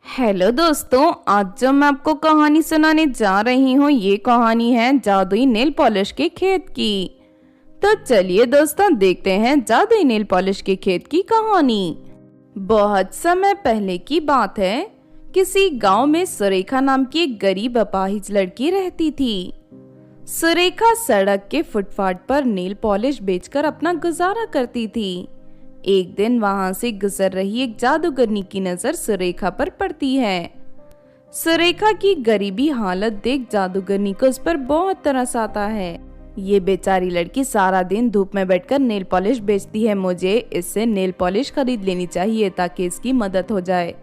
Hello दोस्तों, आज जो मैं आपको कहानी सुनाने जा रही हूँ ये कहानी है जादुई नेल पॉलिश के खेत की। तो चलिए दोस्तों देखते हैं जादुई नेल पॉलिश के खेत की कहानी। बहुत समय पहले की बात है। किसी गांव में सुरेखा नाम की एक गरीब अपाहिज लड़की रहती थी। सुरेखा सड़क के फुटपाथ पर नेल पॉलिश बेचकर अपना गुजारा करती थी। एक दिन वहां से गुजर रही एक जादूगरनी की नजर सुरेखा पर पड़ती है। सुरेखा की गरीबी हालत देख जादूगरनी को उस पर बहुत तरस आता है। ये बेचारी लड़की सारा दिन धूप में बैठकर नेल पॉलिश बेचती है, मुझे इससे नेल पॉलिश खरीद लेनी चाहिए ताकि इसकी मदद हो जाए।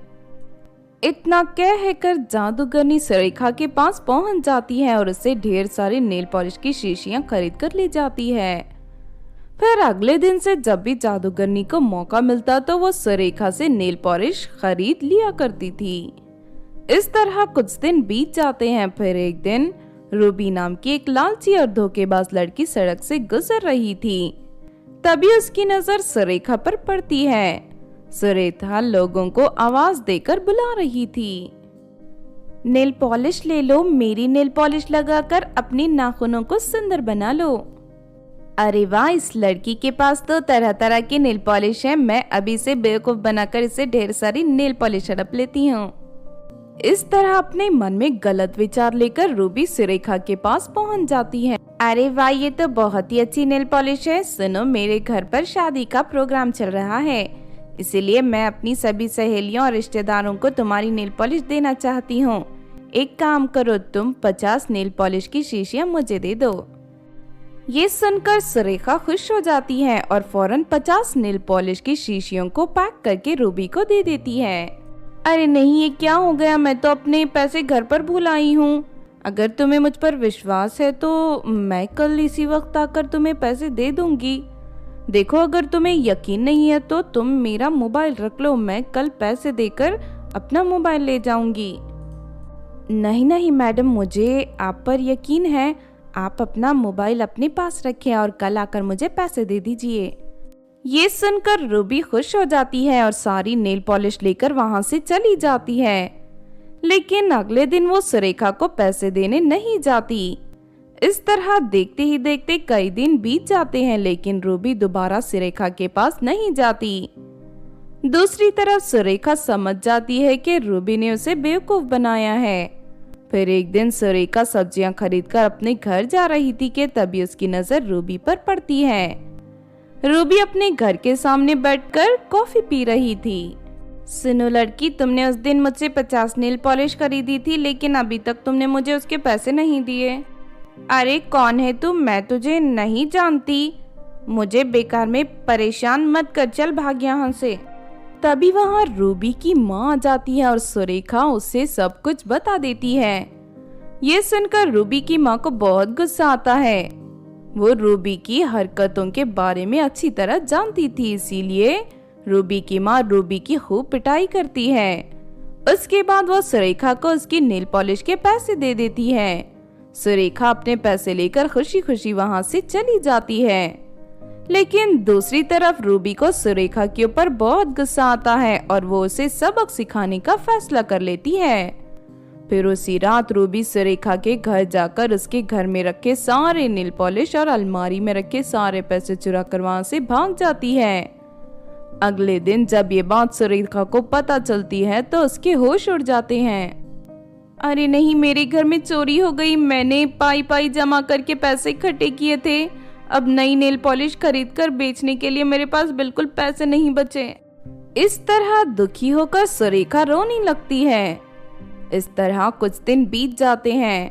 इतना कहकर जादूगरनी सुरेखा के पास पहुंच जाती है और उससे ढेर सारी नेल पॉलिश की शीशियां खरीद कर ले जाती है। फिर अगले दिन से जब भी जादूगरनी को मौका मिलता तो वो सुरेखा से नेल पॉलिश खरीद लिया करती थी। इस तरह कुछ दिन बीत जाते हैं। फिर एक दिन रूबी नाम की एक लालची और धोखेबाज लड़की सड़क से गुजर रही थी। तभी उसकी नजर सुरेखा पर पड़ती है। सुरेखा लोगों को आवाज देकर बुला रही थी। नेल पॉलिश ले लो, मेरी नेल पॉलिश लगाकर अपने नाखूनों को सुंदर बना लो। अरे वाह, इस लड़की के पास तो तरह तरह की नेल पॉलिश है। मैं अभी से बेवकूफ बनाकर इसे ढेर सारी नेल पॉलिश हड़प लेती हूँ। इस तरह अपने मन में गलत विचार लेकर रूबी सुरेखा के पास पहुँच जाती है। अरे वाह, ये तो बहुत ही अच्छी नेल पॉलिश है। सुनो, मेरे घर पर शादी का प्रोग्राम चल रहा है, इसीलिए मैं अपनी सभी सहेलियों और रिश्तेदारों को तुम्हारी नेल पॉलिश देना चाहती हूँ। एक काम करो, तुम 50 नेल पॉलिश की शीशियाँ मुझे दे दो। ये सुनकर सुरेखा खुश हो जाती है और फौरन 50 नेल पॉलिश की शीशियों को पैक करके रूबी को दे देती है। अरे नहीं, ये क्या हो गया, मैं तो अपने पैसे घर पर भूल आई हूँ। अगर तुम्हें मुझ पर विश्वास है तो मैं कल इसी वक्त आकर तुम्हें पैसे दे दूंगी। देखो, अगर तुम्हें यकीन नहीं है तो तुम मेरा मोबाइल रख लो, मैं कल पैसे देकर अपना मोबाइल ले जाऊंगी। नहीं नहीं मैडम, मुझे आप पर यकीन है। आप अपना मोबाइल अपने पास रखें और कल आकर मुझे पैसे दे दीजिए। ये सुनकर रूबी खुश हो जाती है और सारी नेल पॉलिश लेकर वहां से चली जाती है। लेकिन अगले दिन वो सुरेखा को पैसे देने नहीं जाती। इस तरह देखते ही देखते कई दिन बीत जाते हैं, लेकिन रूबी दोबारा सुरेखा के पास नहीं जाती। दूसरी तरफ सुरेखा समझ जाती है कि रूबी ने उसे बेवकूफ बनाया है। फिर एक दिन सुरेखा सब्जियां खरीदकर अपने घर जा रही थी कि तभी उसकी नजर रूबी पर पड़ती है। रूबी अपने घर के सामने बैठकर कॉफी पी रही थी। सुनो लड़की, तुमने उस दिन मुझसे 50 नेल पॉलिश खरीदी थी, लेकिन अभी तक तुमने मुझे उसके पैसे नहीं दिए। अरे कौन है तुम? मैं तुझे नहीं जानती। मुझे बेकार में परेशान मत कर, चल भाग यहाँ से। तभी वहाँ रूबी की माँ आ जाती है और सुरेखा उससे सब कुछ बता देती है। ये सुनकर रूबी की माँ को बहुत गुस्सा आता है। वो रूबी की हरकतों के बारे में अच्छी तरह जानती थी, इसीलिए रूबी की माँ रूबी की खूब पिटाई करती है। उसके बाद वो सुरेखा को उसकी नेल पॉलिश के पैसे दे देती है। सुरेखा अपने पैसे लेकर खुशी खुशी वहाँ से चली जाती है। लेकिन दूसरी तरफ रूबी को सुरेखा के ऊपर बहुत गुस्सा आता है और वो उसे सबक सिखाने का फैसला कर लेती है। फिर उसी रात रूबी सुरेखा के घर जाकर उसके घर में रखे सारे नेल पॉलिश और अलमारी में रखे सारे पैसे चुरा कर वहां से भाग जाती है। अगले दिन जब ये बात सुरेखा को पता चलती है तो उसके होश उड़ जाते हैं। अरे नहीं, मेरे घर में चोरी हो गई। मैंने पाई पाई जमा करके पैसे इकट्ठे किए थे। अब नई नेल पॉलिश खरीद कर बेचने के लिए मेरे पास बिल्कुल पैसे नहीं बचे। इस तरह दुखी होकर सुरेखा रोने लगती है। इस तरह कुछ दिन बीत जाते हैं।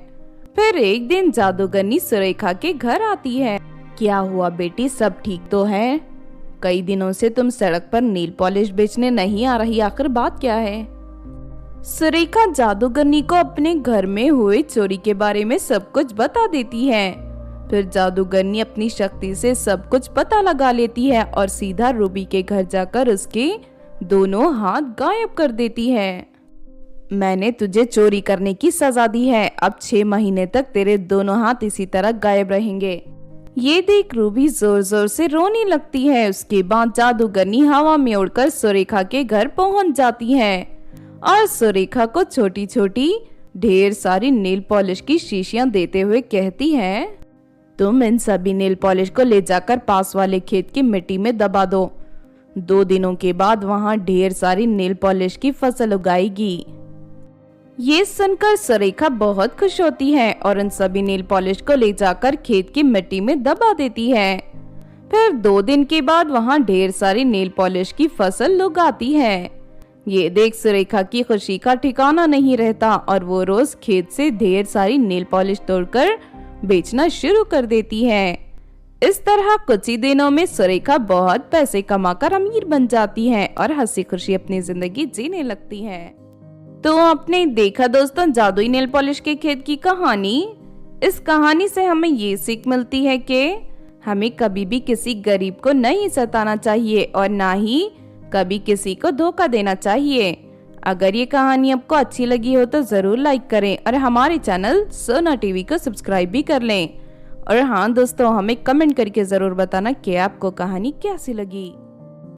फिर एक दिन जादूगरनी सुरेखा के घर आती है। क्या हुआ बेटी, सब ठीक तो है? कई दिनों से तुम सड़क पर नेल पॉलिश बेचने नहीं आ रही, आखिर बात क्या है? सुरेखा जादूगरनी को अपने घर में हुए चोरी के बारे में सब कुछ बता देती है। फिर जादूगरनी अपनी शक्ति से सब कुछ पता लगा लेती है और सीधा रूबी के घर जाकर उसके दोनों हाथ गायब कर देती है। मैंने तुझे चोरी करने की सजा दी है, अब 6 महीने तक तेरे दोनों हाथ इसी तरह गायब रहेंगे। ये देख रूबी जोर जोर से रोने लगती है। उसके बाद जादूगरनी हवा में उड़कर सुरेखा के घर पहुंच जाती है और सुरेखा को छोटी छोटी ढेर सारी नेल पॉलिश की शीशियां देते हुए कहती है, तुम इन सभी नेल पॉलिश को ले जाकर पास वाले खेत की मिट्टी में दबा दो। 2 दिनों के बाद वहां ढेर सारी नेल पॉलिश की फसल उगाएगी। ये सुनकर सुरेखा बहुत खुश होती है और उन सभी नेल पॉलिश को ले जाकर खेत की मिट्टी में दबा देती है। फिर 2 दिन के बाद वहां ढेर सारी नेल पॉलिश की फसल उगाती है। ये देख सुरेखा की खुशी का ठिकाना नहीं रहता और वो रोज खेत से ढेर सारी नेल पॉलिश तोड़कर बेचना शुरू कर देती है। इस तरह कुछ ही दिनों में सुरेखा बहुत पैसे कमाकर अमीर बन जाती है और हंसी खुशी अपनी जिंदगी जीने लगती है। तो आपने देखा दोस्तों जादुई नेल पॉलिश के खेत की कहानी। इस कहानी से हमें ये सीख मिलती है कि हमें कभी भी किसी गरीब को नहीं सताना चाहिए और ना ही कभी किसी को धोखा देना चाहिए। अगर ये कहानी आपको अच्छी लगी हो तो जरूर लाइक करें और हमारे चैनल सोना टीवी को सब्सक्राइब भी कर लें। और हाँ दोस्तों, हमें कमेंट करके जरूर बताना कि आपको कहानी कैसी लगी।